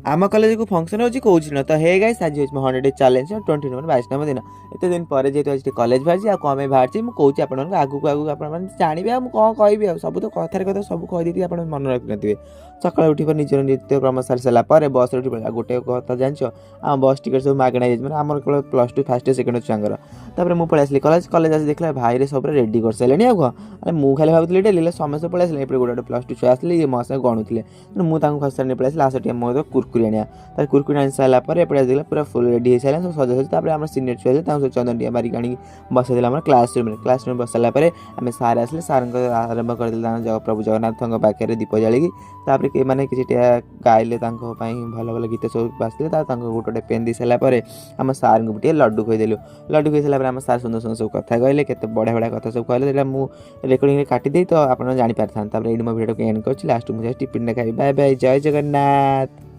आम कॉलेज को फंक्शन होची कोच न तो हे गाइस आज होची 100 डे चैलेंज 20 नंबर 22 दिन एते दिन पर जेतु आज कॉलेज बाजी आ कमे बाहरची मु कहूची आपन आगु आगु आपन माने जानिबे आ मु कोन कहबी आ सब तो कथारे कथा सब कह देती आपन मन रख नथिबे सकाळ उठी पर निजर नित्य क्रम सारी सला पर बस उठी पड़ा गोटे कथा जानछो आ बस टिकट सब मागणा जे माने हमर केवल प्लस 2 फर्स्ट सेकंड छांगर तापर मु पळे आसली कॉलेज आसी देखला भाई रे सब रेडी कर सलेनी आ अरे मु खाली भाबुतली डेली समस्त पळे आसले एपरे गोटे प्लस 2 छुआ आसले ये मसे गणुतले मु तांको खसर ने पळे आसला आसटिया मो कुरकुरी आनिया तार कुरकुरी आनि सारा पर एपटे देखला पूरा फुल रेडी हो सारा सब सजा सजी तापर हमर सीनियर छुआ सब चंदन टिया मारी आनी बसै दिला हमर क्लासरूम बस सारा पर आमे सार आसले सार आरंभ कर दिला जग प्रभु जगन्नाथ पाखे दीप जाली तापर के माने कि गाइले भल भल गीत सब बाजते गोटे गोटे पेन दी सारा पर आम सार को गोटे लड्डू खुदेलु लड्डू खुई सारा आम सार सुंदर सुंदर सब कथा कहले के बढ़िया बढ़िया कथा सब कहले मुझे रेकर्डिंग काटिदे तो आप जापर था ये मो भिडियो को एंड कर लास्ट मुझे टिफिन खाई बाय बाय जय जगन्नाथ।